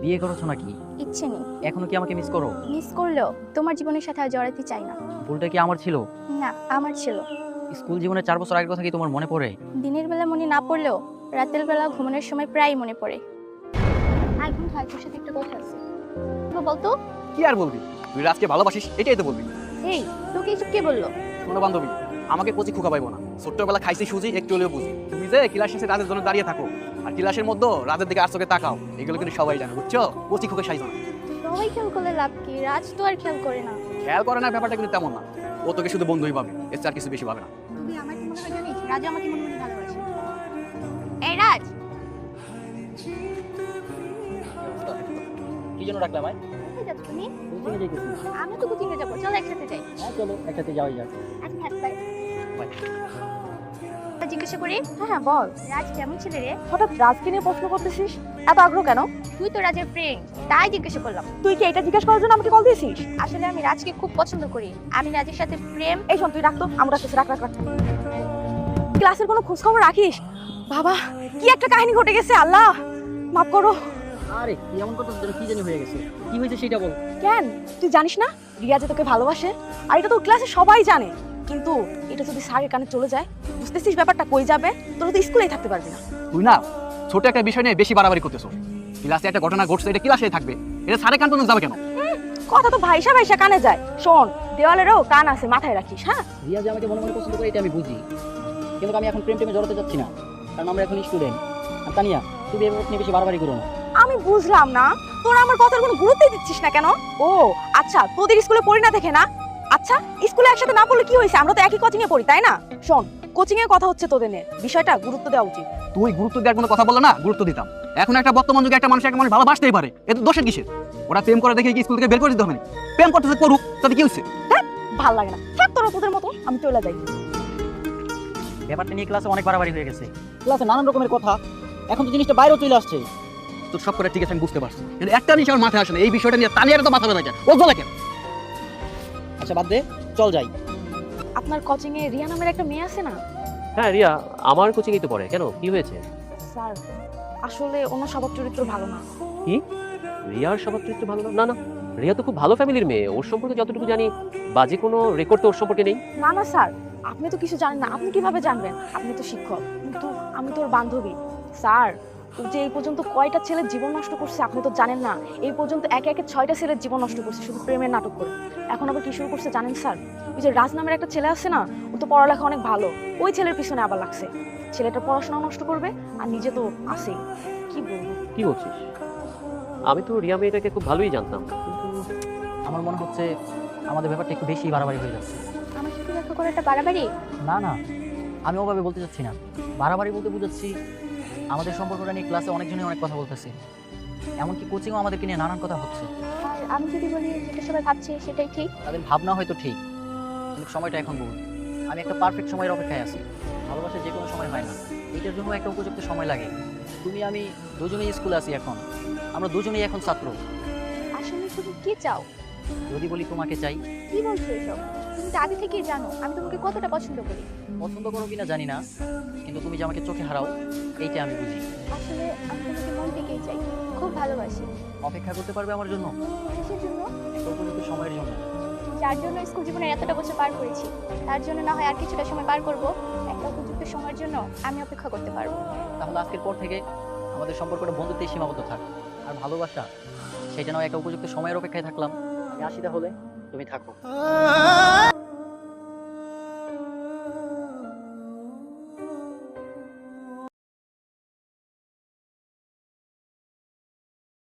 বিয়ে করেছো নাকি? ইচ্ছে নেই। এখনো কি আমাকে মিস করো? মিস করলেও তোমার জীবনের সাথে আর জড়াতে চাই না। ভুলটা কি আমার ছিল? না, আমার ছিল। স্কুল জীবনে 4 বছর আগের কথা কি তোমার মনে পড়ে? দিনের বেলা মনে না পড়লেও রাতের বেলা ঘুমানোর সময় প্রায় মনে পড়ে। এখন ভাই তোর সাথে একটা কথা আছে, বলতো। কি আর বলবি, তুই রাজকে ভালোবাসিস এটাই তো বলবি। এই তোকে এসব কে বললো? শোনো বান্ধবী, আমাকে কচি খোকা পাইবো না। ছোট্টবেলা খাইছি সুজি, একটু হলেও বুঝি। তুমি যে ক্লাস শেষে রাজের জন্য দাঁড়িয়ে থাকো আর ক্লাসের মধ্যে রাজের দিকে আর চোখে তাকাও, এগুলো কিন্তু সবাই জানে, বুঝছো? কচি খোকা সাইজ না। সবাই খেয়াল করলে লাভ কি? রাজ তো আর খেয়াল করে না। খেয়াল করে না ব্যাপারটা কিন্তু তেমন না। ও তোকে শুধু বন্ধুই ভাবে, এর আর কিছু বেশি ভাবে না। তুমি আমার কি মনে হয় জানিস? রাজ আমাকে মনে মনে ভালোবাসে। এই রাজ, কি জন্য রাখলাম ভাই? কোথায় যাচ্ছ তুমি? কোচিংয়ে যাইতেছি। আমি তো কোচিংয়ে যাবো, চল একসাথে যাই। হ্যাঁ চলো একসাথে যাওয়াই যাক। আচ্ছা হ্যাঁ, বাই। ভাই, জিজ্ঞাসা করি, হ্যাঁ বল। রাজ কেমন ছেলে রে? হঠাৎ রাজকে নিয়ে প্রশ্ন করতেছিস, এত আগ্রহ কেন? তুই তো রাজের ফ্রেন্ড, তাই জিজ্ঞাসা করলাম। তুই কি এটা জিজ্ঞেস করার জন্য আমাকে কল দিয়েছিস? আসলে আমি রাজকে খুব পছন্দ করি, আমি রাজের সাথে প্রেম। এই শোন, তুই রাখতো, আমরা রাখতেছি, রাখ রাখ রাখ। ক্লাসের কোনো খোঁজ খবর রাখিস? বাবা, কি একটা কাহিনী ঘটে গেছে, আল্লাহ মাফ করো। আরে কি এমন করতেছ যেন কি জানি হয়ে গেছে? কি হয়েছে সেটা বল। কেন তুই জানিস না রিয়া যে তোকে ভালোবাসে? আর এটা তো ক্লাসে সবাই জানে, কিন্তু এটা যদি স্যারের কানে চলে যায়, বুঝতেছিস ব্যাপারটা কই যাবে? তোরা তো স্কুলেই থাকতে পারবি না। তুই না ছোট একটা বিষয় নিয়ে বেশি বাড়াবাড়ি করতেছো। ক্লাসে একটা ঘটনা ঘটছে, এটা ক্লাসে থাকবে, এটা সাড়ে কান পর্যন্ত যাবে কেন? কথা তো ভাইসা ভাইসা কানে যায়। শোন, দেওয়ালেরও কান আছে, মাথায় রাখিস। হ্যাঁ, রিয়া যে আমাকে মনে মনে পছন্দ করে এটা আমি বুঝি, কিন্তু আমি এখন প্রেম টেমে জড়াতে যাচ্ছি না, কারণ আমরা এখন স্টুডেন্ট। আর তানিয়া, তুমি এবার নিয়ে বেশি বাড়াবাড়ি করো না। আমি বুঝলাম না তোরা আমার কথার কোনো গুরুত্বই দিচ্ছিস না কেন? ও আচ্ছা, তোদের স্কুলে পড়ি না দেখে না? আচ্ছা, স্কুলে একসাথে না পড়লে কি হয়েছে? আমরা তো একই কোচিং এ পড়ি, তাই না? শোন, কোচিং এর কথা হচ্ছে তোদের নিয়ে, বিষয়টা গুরুত্ব দেওয়া উচিত। তুই গুরুত্ব দেওয়ার কোনো কথা বললে না, গুরুত্ব দিতাম। এখন একটা বর্তমান যুগে একটা মানুষ একটা মানুষ ভালোবাসতেই পারে, এত দোষের কিসের? ওরা প্রেম করে দেখে কি স্কুল থেকে বের করে দিতে হবে না? প্রেম করতেছে করুক, তাতে কি হচ্ছে? ভাল লাগে না, থাক তোরা তোদের মতো, আমি চলে যাই। ব্যাপারটা নিয়ে ক্লাসে অনেক বাড়াবাড়ি হয়ে গেছে। ক্লাসে নানান রকমের কথা, এখন তো জিনিসটা বাইরেও চলে আসছে। তোর সব করে ঠিক আছে, আমি বুঝতে পারছি, কিন্তু একটা জিনিস আমার মাথায় আসে না, এই বিষয়টা নিয়ে তানিয়ার তো মাথা ব্যথা কেন, ও জ্বলে কেন? আচ্ছা বাদ দে, চল যাই। আপনার কোচিং এ রিয়া নামের একটা মেয়ে আছে না? হ্যাঁ রিয়া আমার কোচিংই তো পড়ে, কেন কি হয়েছে? স্যার, আসলে ওনার স্বভাব চরিত্র ভালো না। কি রিয়ার স্বভাব চরিত্র ভালো না? না না, রিয়া তো খুব ভালো ফ্যামিলির মেয়ে, ওর সম্পর্কে যতটুকু জানি বাজে কোনো রেকর্ড তো ওর সম্পর্কে নেই। না না স্যার, আপনি তো কিছু জানেন না, আপনি কিভাবে জানবেন? আপনি তো শিক্ষক, কিন্তু আমি তোর বান্ধবী। স্যার, ও যে এই পর্যন্ত কয়টা ছেলের জীবন নষ্ট করছে আপনি তো জানেন না। এই পর্যন্ত একে একে 6টা ছেলের জীবন নষ্ট করছে শুধু প্রেমের নাটক করে। এখন আবার কি শুরু করছে জানেন স্যার? ওই যে রাজ নামের একটা ছেলে আছে না, ও তো পড়ালেখা অনেক ভালো, ওই ছেলের পিছনে আবার লাগছে। ছেলেটা পড়াশোনা নষ্ট করবে আর নিজে তো আছেই। কি বলবো? কি বলছিস? আমি তো রিয়া মেয়েটাকে খুব ভালোই জানতাম, কিন্তু আমার মনে হচ্ছে আমাদের ব্যাপারটা একটু বেশি বাড়াবাড়ি হয়ে যাচ্ছে। আমার সাথে দেখা করে একটা বাড়াবাড়ি। না না, আমি ওভাবে বলতে চাচ্ছি না। বাড়াবাড়ি বলতে বুঝাচ্ছি আমাদের সম্পর্কটা নিয়ে ক্লাসে অনেকজনই অনেক কথা বলতেছে, এমনকি কোচিংও আমাদেরকে নিয়ে নানান কথা হচ্ছে। আর আমি যদি বলি যেটা সবাই ভাবছে সেটাই ঠিক। তাদের ভাবনা হয়তো ঠিক, কিন্তু সময়টা এখন ভুল। আমি একটা পারফেক্ট সময়ের অপেক্ষায় আছি। ভালোবাসা যে কোনো সময় হয় না, এটার জন্য একটা উপযুক্ত সময় লাগে। তুমি আমি দুজনেই স্কুলে আছি এখন, আমরা দুজনেই এখন ছাত্র। আসলে তুমি কি চাও? যদি বলি তোমাকে চাই। কি বলছো এসব? তুমি তো আগে থেকেই জানো আমি তোমাকে কতটা পছন্দ করি। পছন্দ করো কিনা জানি না, কিন্তু তুমি যে আমাকে চোখে হারাও এইটা আমি বুঝি। আসলে আমি তোমাকে মন থেকেই চাই, খুব ভালোবাসি। অপেক্ষা করতে পারবে আমার জন্য? কিসের জন্য? একটা উপযুক্ত সময়ের জন্য। যার জন্য স্কুল জীবনের এতটা বছর পার করেছি, তার জন্য না হয় আর কিছুটা সময় পার করব। একটা উপযুক্ত সময়ের জন্য আমি অপেক্ষা করতে পারবো। তাহলে আজকের পর থেকে আমাদের সম্পর্কটা বন্ধুত্বেই সীমাবদ্ধ থাক। আর ভালোবাসা সেটা নয় একটা উপযুক্ত সময়ের অপেক্ষায় থাকলাম। আমি আসি, তাহলে তুমি থাকো।